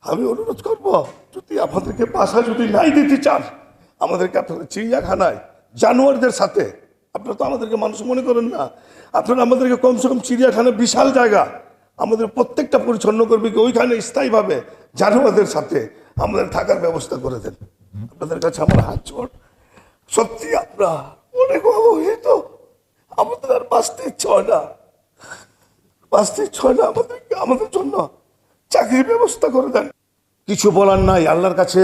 আমি অনুরোধ করব, যদি আমাদেরকে বাসা যদি নাই দিতে চান, আমাদেরকে আপনারা চিড়িয়াখানায় জানোয়ারদের সাথে, আপনারা তো আমাদেরকে মানুষ মনে করেন না, আপনারা আমাদেরকে কমসে কম চিড়িয়াখানা বিশাল জায়গা, আমাদের প্রত্যেকটা পরিচ্ছন্ন কর্মীকে ওইখানে স্থায়ীভাবে জানোয়ারদের সাথে আমাদের থাকার ব্যবস্থা করে দেন। আপনাদের কাছে আমার হাত জোড়, সত্যি আমরা অনেক অবহেলিত, আমাদের আর বাঁচতে ইচ্ছে হয় না, বাঁচতে ইচ্ছে হয় না, আমাদের জন্য চাকরির ব্যবস্থা করে দেন। কিছু বলার নাই, আল্লাহর কাছে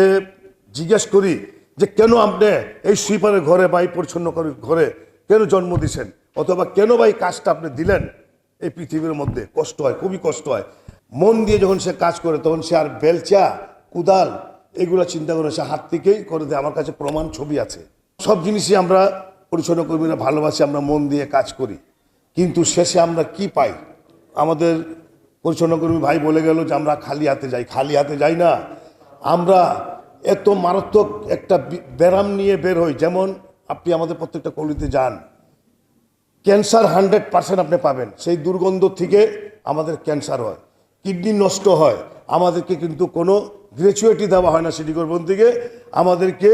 জিজ্ঞেস করি যে কেন আপনি এই সুইপারের ঘরে বা এই পরিচ্ছন্ন ঘরে কেন জন্ম দিছেন, অথবা কেন বা এই কাজটা আপনি দিলেন। এই পৃথিবীর মধ্যে কষ্ট হয়, খুবই কষ্ট হয়। মন দিয়ে যখন সে কাজ করে তখন সে আর বেলচা কুদাল এগুলো চিন্তা করে, সে হাত থেকেই করে দেয়। আমার কাছে প্রমাণ ছবি আছে। সব জিনিসই আমরা পরিচ্ছন্ন কর্মীরা ভালোবাসি, আমরা মন দিয়ে কাজ করি, কিন্তু শেষে আমরা কি পাই? আমাদের পরিচ্ছন্ন কর্মী ভাই বলে গেল যে আমরা খালি হাতে যাই, খালি হাতে যাই না, আমরা এত মারাত্মক একটা ব্যারাম নিয়ে বের হই। যেমন আপনি আমাদের প্রত্যেকটা কলিতে যান, ক্যান্সার 100% আপনি পাবেন, সেই দুর্গন্ধ থেকে আমাদের ক্যান্সার হয়, কিডনি নষ্ট হয়। আমাদেরকে কিন্তু কোনো গ্র্যাচুইটি দেওয়া হয় না সিটি কর্পোরেশন থেকে। আমাদেরকে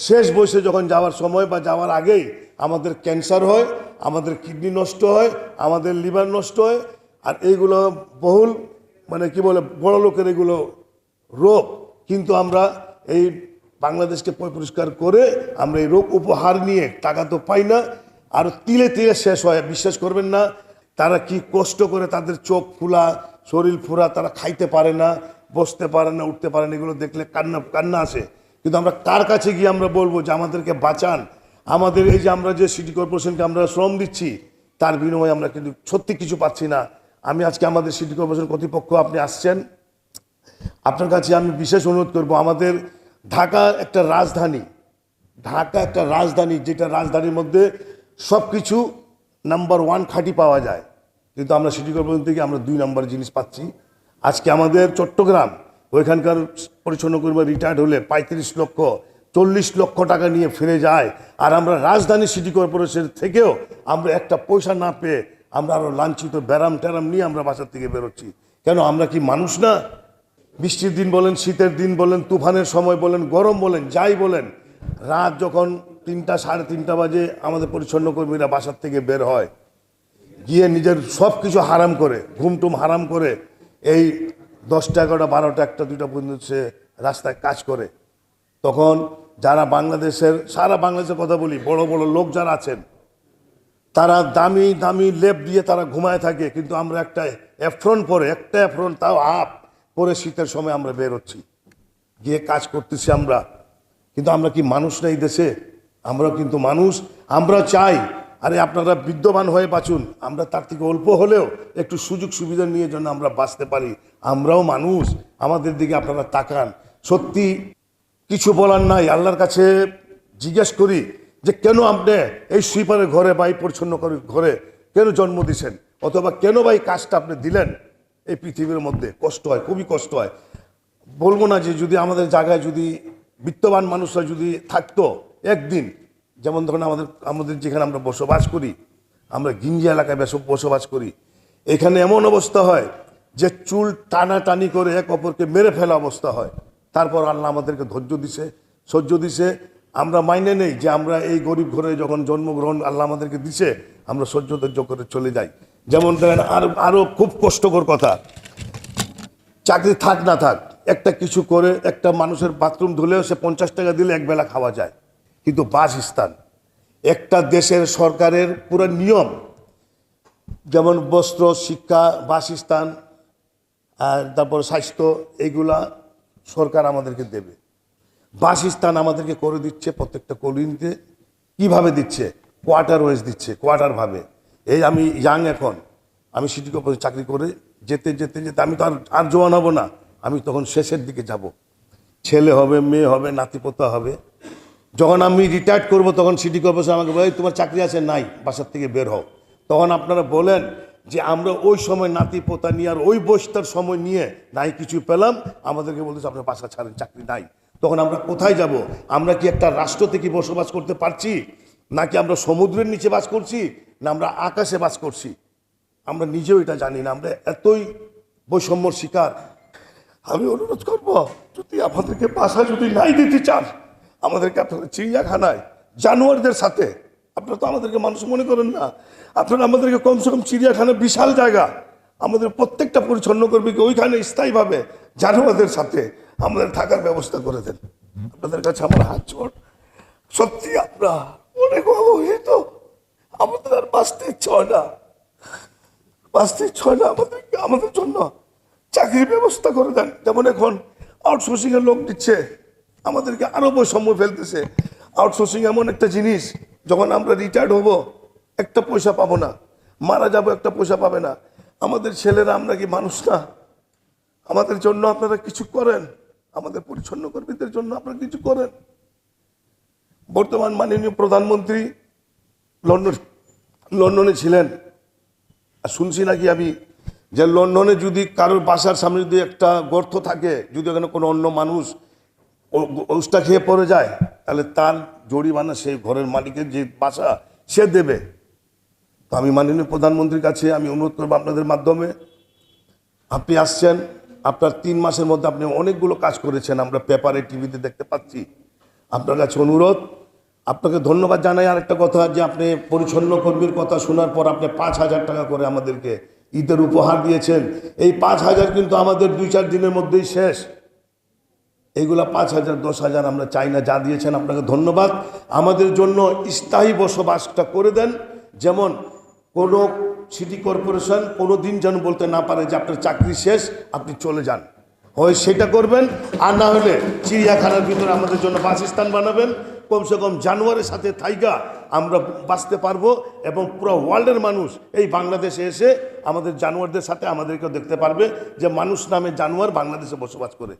শেষ বয়সে যখন যাওয়ার সময় বা যাওয়ার আগেই আমাদের ক্যান্সার হয়, আমাদের কিডনি নষ্ট হয়, আমাদের লিভার নষ্ট হয়। আর এইগুলো বহুল মানে কি বলে বড় লোকের এগুলো রোগ, কিন্তু আমরা এই বাংলাদেশকে পরিষ্কার করে আমরা এই রোগ উপহার নিয়ে টাকা তো পাই না, আর তিলে তিলে শেষ হয়। বিশ্বাস করবেন না, তারা কি কষ্ট করে, তাদের চোখ ফুলা, শরীর ফুরা, তারা খাইতে পারে না, বসতে পারে না, উঠতে পারে না। এগুলো দেখলে কান্না কান্না আসে। কিন্তু আমরা কার কাছে গিয়ে আমরা বলবো যে আমাদেরকে বাঁচান? আমাদের এই যে আমরা যে সিটি কর্পোরেশনকে আমরা শ্রম দিচ্ছি, তার বিনিময়ে আমরা কিন্তু সত্যি কিছু পাচ্ছি না। আমি আজকে আমাদের সিটি কর্পোরেশন কর্তৃপক্ষ, আপনি আসছেন, আপনার কাছে আমি বিশেষ অনুরোধ করব, আমাদের ঢাকা একটা রাজধানী, ঢাকা একটা রাজধানী, যেটা রাজধানীর মধ্যে সব কিছু নাম্বার 1 খাঁটি পাওয়া যায়, কিন্তু আমরা সিটি কর্পোরেশন থেকে আমরা 2 নম্বর জিনিস পাচ্ছি। আজকে আমাদের চট্টগ্রাম, ওইখানকার পরিচ্ছন্ন কর্মী রিটায়ার্ড হলে 35 লক্ষ 40 লক্ষ টাকা নিয়ে ফিরে যায়, আর আমরা রাজধানী সিটি কর্পোরেশন থেকেও আমরা একটা পয়সা না পেয়ে আমরা আরও লাঞ্ছিত, ব্যারাম ট্যারাম নিয়ে আমরা বাসার থেকে বেরোচ্ছি। কেন? আমরা কি মানুষ না? বৃষ্টির দিন বলেন, শীতের দিন বলেন, তুফানের সময় বলেন, গরম বলেন, যাই বলেন, রাত যখন 3টা 3:30 বাজে আমাদের পরিচ্ছন্ন কর্মীরা বাসার থেকে বের হয়, গিয়ে নিজের সব কিছু হারাম করে, ঘুমটুম হারাম করে, এই 10টা 11টা 12টা 1টা 2টা পর্যন্ত সে রাস্তায় কাজ করে। তখন যারা বাংলাদেশের, সারা বাংলাদেশের কথা বলি, বড় বড় লোক যারা আছেন, তারা দামি দামি লেপ দিয়ে তারা ঘুমায় থাকে, কিন্তু আমরা একটা অ্যাফ্রন পরে, একটা অ্যাফ্রন তাও আপ পরে শীতের সময় আমরা বের হচ্ছি, গিয়ে কাজ করতেছি আমরা। কিন্তু আমরা কি মানুষ না এই দেশে? আমরাও কিন্তু মানুষ। আমরা চাই আরে আপনারা বিদ্যমান হয়ে বাঁচুন, আমরা তার থেকে অল্প হলেও একটু সুযোগ সুবিধা নিয়ে যেন আমরা বাঁচতে পারি। আমরাও মানুষ, আমাদের দিকে আপনারা তাকান। সত্যি কিছু বলার নাই, আল্লাহর কাছে জিজ্ঞেস করি যে কেন আপনি এই সুইপারের ঘরে বা এই পরিচ্ছন্ন ঘরে কেন জন্ম দিছেন, অথবা কেন বা এই কাজটা আপনি দিলেন। এই পৃথিবীর মধ্যে কষ্ট হয়, খুবই কষ্ট হয়। বলবো না যে যদি আমাদের জায়গায় যদি বিত্তবান মানুষরা যদি থাকতো একদিন, যেমন ধরুন আমাদের যেখানে আমরা বসবাস করি, আমরা গিঞ্জি এলাকায় বসবাস করি, এখানে এমন অবস্থা হয় যে চুল টানাটানি করে এক অপরকে মেরে ফেলা অবস্থা হয়। তারপর আল্লাহ আমাদেরকে ধৈর্য দিছে, সহ্য দিছে। আমরা মাইনে নেই যে আমরা এই গরিব ঘরে যখন জন্মগ্রহণ আল্লাহ আমাদেরকে দিছে, আমরা সহ্য ধৈর্য করে চলে যাই। যেমন দেখেন, আরও খুব কষ্টকর কথা, চাকরি থাক না থাক, একটা কিছু করে একটা মানুষের বাথরুম ধুলেও সে 50 টাকা দিলে একবেলা খাওয়া যায়। কিন্তু বাসস্থান একটা দেশের সরকারের পুরো নিয়ম, যেমন বস্ত্র, শিক্ষা, বাসস্থান, আর তারপর স্বাস্থ্য, এইগুলা সরকার আমাদেরকে দেবে। বাসস্থান আমাদেরকে করে দিচ্ছে প্রত্যেকটা কলোনিতে। কিভাবে দিচ্ছে? কোয়ার্টার ওয়াইজ দিচ্ছে, কোয়ার্টার ভাবে। এই আমি ইয়াং, এখন আমি সিটি কর্পোরেশন চাকরি করে যেতে যেতে যেতে আমি তো আর জোয়ান হব না, আমি তখন শেষের দিকে যাব। ছেলে হবে, মেয়ে হবে, নাতিপোতা হবে। যখন আমি রিটায়ার্ড করব তখন সিটি কর্পোরেশন আমাকে বলে তোমার চাকরি আছে? নাই, বাসার থেকে বের হও। তখন আপনারা বলেন যে আমরা ওই সময় নাতিপোতা নিয়ে আর ওই বয়সটার সময় নিয়ে নাই কিছু পেলাম, আমাদেরকে বলতেছে আপনার বাসা ছাড়েন, চাকরি নাই। তখন আমরা কোথায় যাব? আমরা কি একটা রাষ্ট্র থেকে বসবাস করতে পারছি, নাকি আমরা সমুদ্রের নিচে বাস করছি, না আমরা আকাশে বাস করছি? আমরা নিজেও এটা জানি না, আমরা এতই বৈষম্যর শিকার। আমি অনুরোধ করব, যদি আমাদেরকে বাসা যদি নাই দিতে চান, আমাদেরকে আপনারা চিড়িয়াখানায় জানোয়ারদের সাথে, আপনারা তো আমাদেরকে মানুষ মনে করেন না, আপনারা আমাদেরকে কমসে কম চিড়িয়াখানা বিশাল জায়গা আমাদের প্রত্যেকটা পরিচ্ছন্ন করবে কি ওইখানে স্থায়ীভাবে জানোয়ারদের সাথে আমাদের থাকার ব্যবস্থা করে দেন। আপনাদের কাছে আমার হাত জোড়, সত্যি আমরা অনেক অবহেলিত, আমাদের আর বাঁচতে ইচ্ছে হয় না, বাঁচতে ইচ্ছে হয় না, আমাদের জন্য চাকরির ব্যবস্থা করে দেন। যেমন এখন আউটসোর্সিং এর লোক দিচ্ছে, আমাদেরকে আরো বৈষম্য ফেলতেছে। আউটসোর্সিং এমন একটা জিনিস, যখন আমরা রিটায়ার্ড হব একটা পয়সা পাবো না, মারা যাবো একটা পয়সা পাবে না। আমাদের ছেলেরা, আমরা কি মানুষ না? আমাদের জন্য আপনারা কিছু করেন, আমাদের পরিচ্ছন্ন কর্মীদের জন্য আপনারা কিছু করেন। বর্তমান মাননীয় প্রধানমন্ত্রী লন্ডনে ছিলেন, আর শুনছি নাকি আমি যে লন্ডনে যদি কারোর বাসার সামনে যদি একটা গর্ত থাকে, যদি ওখানে কোনো অন্য মানুষ ওষটা খেয়ে পড়ে যায়, তাহলে তার জরিমানা সেই ঘরের মালিকের যে বাসা সে দেবে। তো আমি মাননীয় প্রধানমন্ত্রীর কাছে আমি অনুরোধ করবো আপনাদের মাধ্যমে, আপনি আসছেন, আপনার 3 মাসের মধ্যে আপনি অনেকগুলো কাজ করেছেন, আমরা পেপারে টিভিতে দেখতে পাচ্ছি। আপনার কাছে অনুরোধ, আপনাকে ধন্যবাদ জানাই। আর একটা কথা, যে আপনি পরিচ্ছন্ন কর্মীর কথা শোনার পর আপনি 5,000 টাকা করে আমাদেরকে ঈদের উপহার দিয়েছেন। এই 5,000 কিন্তু আমাদের 2-4 দিনের মধ্যেই শেষ। এইগুলা 5,000 10,000 আমরা চাই না, যা দিয়েছেন আপনাকে ধন্যবাদ। আমাদের জন্য স্থায়ী বসবাসটা করে দেন, যেমন কোনো সিটি কর্পোরেশন কোনো দিন যেন বলতে না পারে যে আপনার চাকরি শেষ, আপনি চলে যান। হয় সেটা করবেন, আর না হলে চিড়িয়াখানার ভিতরে আমাদের জন্য বাসস্থান বানাবেন। কমসে কম জানোয়ারের সাথে থাইকা আমরা বাঁচতে পারবো, এবং পুরো ওয়ার্ল্ডের মানুষ এই বাংলাদেশে এসে আমাদের জানোয়ারদের সাথে আমাদেরকেও দেখতে পারবে যে মানুষ নামে জানোয়ার বাংলাদেশে বসবাস করে।